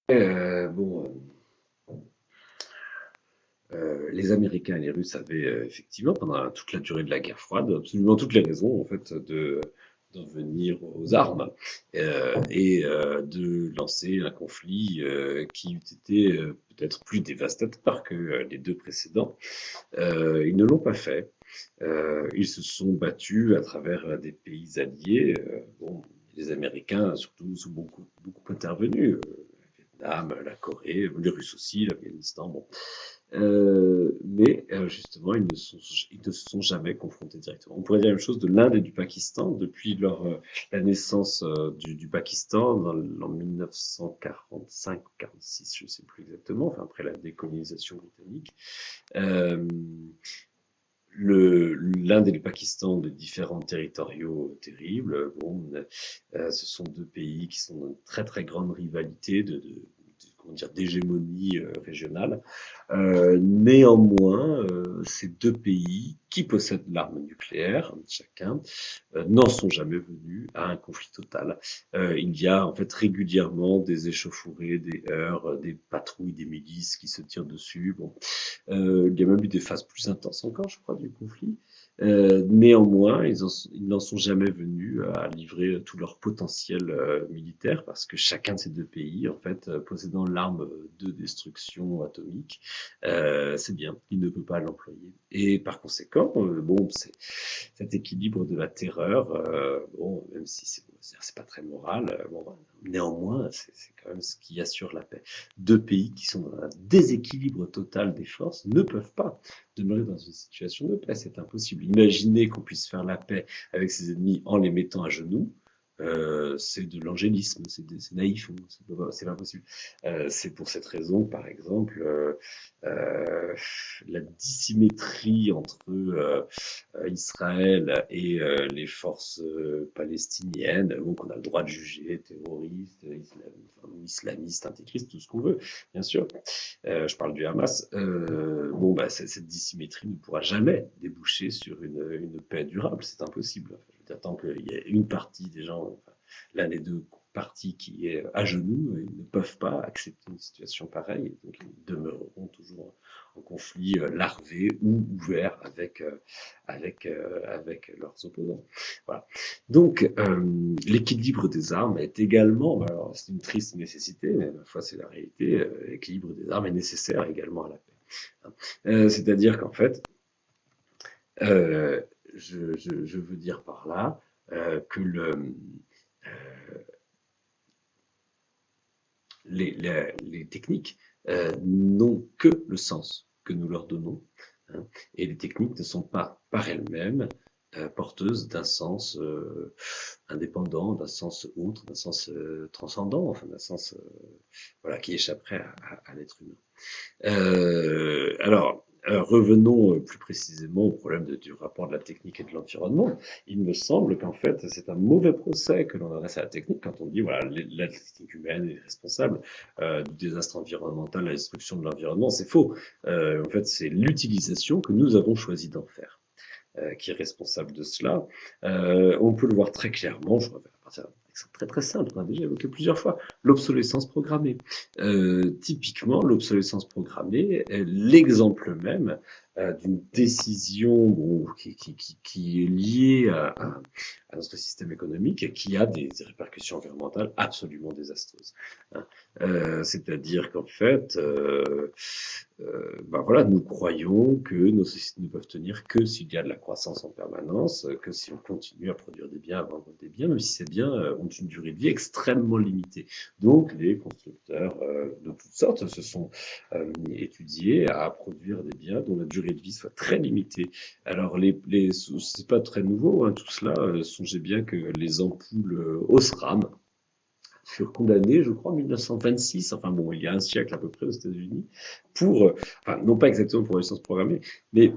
Bon, les Américains et les Russes avaient effectivement, pendant toute la durée de la guerre froide, absolument toutes les raisons en fait d'en venir aux armes de lancer un conflit qui eût été peut-être plus dévastateur que les deux précédents. Ils ne l'ont pas fait. Ils se sont battus à travers des pays alliés. Bon, les Américains surtout sont beaucoup intervenus. Le Vietnam, la Corée, les Russes aussi, l'Afghanistan. Bon. Mais justement, ils ne se sont jamais confrontés directement. On pourrait dire la même chose de l'Inde et du Pakistan. Depuis la naissance du Pakistan en 1945 ou 46, je ne sais plus exactement, enfin après la décolonisation britannique, euh, l'Inde et le Pakistan, des différents territoriaux terribles. Bon, ce sont deux pays qui sont dans une très très grande rivalité comment dire, d'hégémonie régionale. Néanmoins, ces deux pays qui possèdent l'arme nucléaire, chacun, n'en sont jamais venus à un conflit total. Il y a en fait régulièrement des échauffourées, des heurts, des patrouilles, des milices qui se tirent dessus. Bon, il y a même eu des phases plus intenses encore, je crois, du conflit. Néanmoins, ils n'en sont jamais venus à livrer tout leur potentiel militaire parce que chacun de ces deux pays, en fait, possédant l'arme de destruction atomique, c'est bien, il ne peut pas l'employer. Et par conséquent, bon, c'est cet équilibre de la terreur, bon, même si c'est pas très moral, bon, néanmoins, c'est quand même ce qui assure la paix. Deux pays qui sont dans un déséquilibre total des forces ne peuvent pas demeurer dans une situation de paix, c'est impossible. Imaginez qu'on puisse faire la paix avec ses ennemis en les mettant à genoux. C'est de l'angélisme, c'est naïf, c'est pas possible. C'est pour cette raison, par exemple, la dissymétrie entre Israël et les forces palestiniennes, donc on a le droit de juger terroristes, islamistes, intégristes, tout ce qu'on veut, bien sûr. Je parle du Hamas. Bon, bah, cette dissymétrie ne pourra jamais déboucher sur une paix durable, c'est impossible. Enfin, je veux dire, tant qu'il y a une partie des gens, enfin, l'un des deux parties qui est à genoux, ils ne peuvent pas accepter une situation pareille, et donc ils demeureront toujours en conflit larvé ou ouvert avec leurs opposants. Voilà. Donc, l'équilibre des armes est également, alors c'est une triste nécessité, mais ma foi c'est la réalité, l'équilibre des armes est nécessaire également à la paix. C'est-à-dire qu'en fait, euh, je veux dire par là que les techniques n'ont que le sens que nous leur donnons, hein, et les techniques ne sont pas par elles-mêmes porteuses d'un sens indépendant, d'un sens autre, d'un sens transcendant, enfin d'un sens voilà, qui échapperait à l'être humain. Revenons plus précisément au problème du rapport de la technique et de l'environnement. Il me semble qu'en fait, c'est un mauvais procès que l'on adresse à la technique quand on dit voilà, la technique humaine est responsable du désastre environnemental, la destruction de l'environnement. C'est faux. En fait, c'est l'utilisation que nous avons choisi d'en faire qui est responsable de cela. On peut le voir très clairement, je reviens à partir d'un exemple très très simple, on a déjà évoqué plusieurs fois, l'obsolescence programmée. Typiquement, l'obsolescence programmée est l'exemple même d'une décision bon, qui est liée à notre système économique et qui a des répercussions environnementales absolument désastreuses. Hein. C'est-à-dire qu'en fait, ben voilà, nous croyons que nos sociétés ne peuvent tenir que s'il y a de la croissance en permanence, que si on continue à produire des biens, à vendre des biens, même si ces biens ont une durée de vie extrêmement limitée. Donc les constructeurs de toutes sortes se sont étudiés à produire des biens dont la durée de vie soit très limitée. Alors c'est pas très nouveau, hein, tout cela. Songez bien que les ampoules Osram furent condamnés, je crois, en 1926, enfin bon, il y a un siècle à peu près aux États-Unis, enfin non pas exactement pour l'essence programmée, mais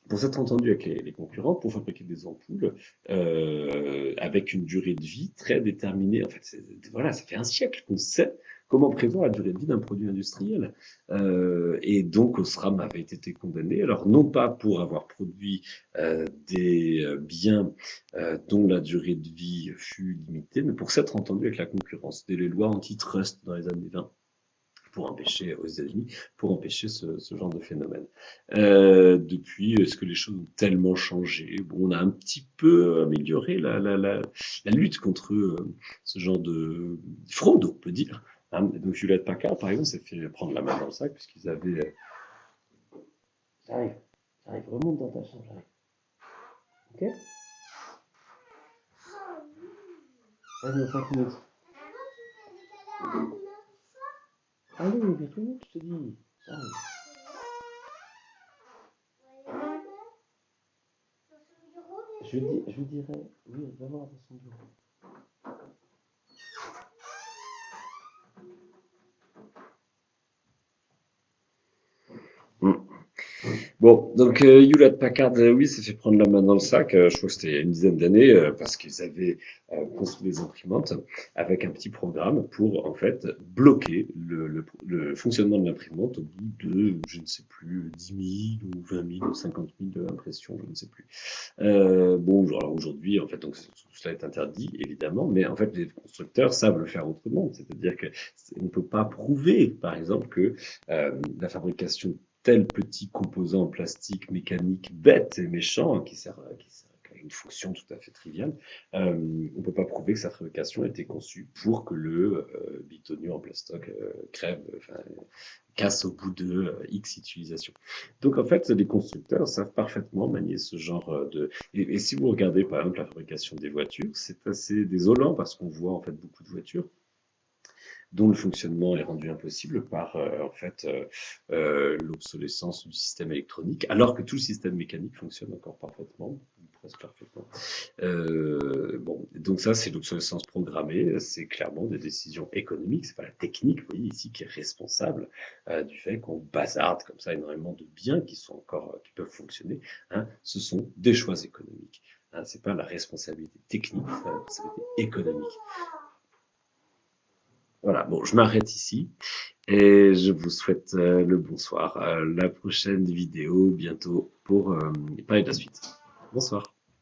pour s'être entendu avec les concurrents pour fabriquer des ampoules avec une durée de vie très déterminée. En fait, voilà, ça fait un siècle qu'on sait comment prévoir la durée de vie d'un produit industriel. Et donc, Osram avait été condamné, alors non pas pour avoir produit des biens dont la durée de vie fut limitée, mais pour s'être entendu avec la concurrence, dès les lois antitrust dans les années 20. pour empêcher, aux États-Unis, pour empêcher ce genre de phénomène. Depuis, est-ce que les choses ont tellement changé? Bon, on a un petit peu amélioré la lutte contre ce genre de fraude, on peut dire. Hein. Donc Hewlett Packard, par exemple, s'est fait prendre la main dans le sac puisqu'ils avaient... J'arrive, j'arrive, remonte dans ta chambre, j'arrive. Ok? Allez, 5 minutes. Allez, mais tout je te dis. J'arrive. Je dirais, oui, va voir dans son bureau. Bon, donc Hewlett Packard, oui, s'est fait prendre la main dans le sac. Je crois que c'était il y a une dizaine d'années, parce qu'ils avaient construit des imprimantes avec un petit programme pour en fait bloquer le fonctionnement de l'imprimante au bout de, je ne sais plus, 10 000 ou 20 000 ou 50 000 impressions, je ne sais plus. Bon, alors aujourd'hui, en fait, donc tout cela est interdit, évidemment, mais en fait, les constructeurs savent le faire autrement. C'est-à-dire que on ne peut pas prouver, par exemple, que la fabrication de tel petit composant en plastique mécanique bête et méchant qui a une fonction tout à fait triviale, on ne peut pas prouver que sa fabrication a été conçue pour que le bitonio en plastoc crève, enfin, casse au bout de X utilisations. Donc en fait, les constructeurs savent parfaitement manier ce genre de... Et si vous regardez par exemple la fabrication des voitures, c'est assez désolant parce qu'on voit en fait beaucoup de voitures dont le fonctionnement est rendu impossible par en fait l'obsolescence du système électronique, alors que tout le système mécanique fonctionne encore parfaitement, ou presque parfaitement. Bon, donc ça c'est l'obsolescence programmée, c'est clairement des décisions économiques, c'est pas la technique, vous voyez ici, qui est responsable du fait qu'on bazarde comme ça énormément de biens qui sont encore qui peuvent fonctionner. Hein, ce sont des choix économiques. Hein, c'est pas la responsabilité technique, c'est la responsabilité économique. Voilà, bon, je m'arrête ici et je vous souhaite le bonsoir. La prochaine vidéo bientôt pour parler de la suite. Bonsoir.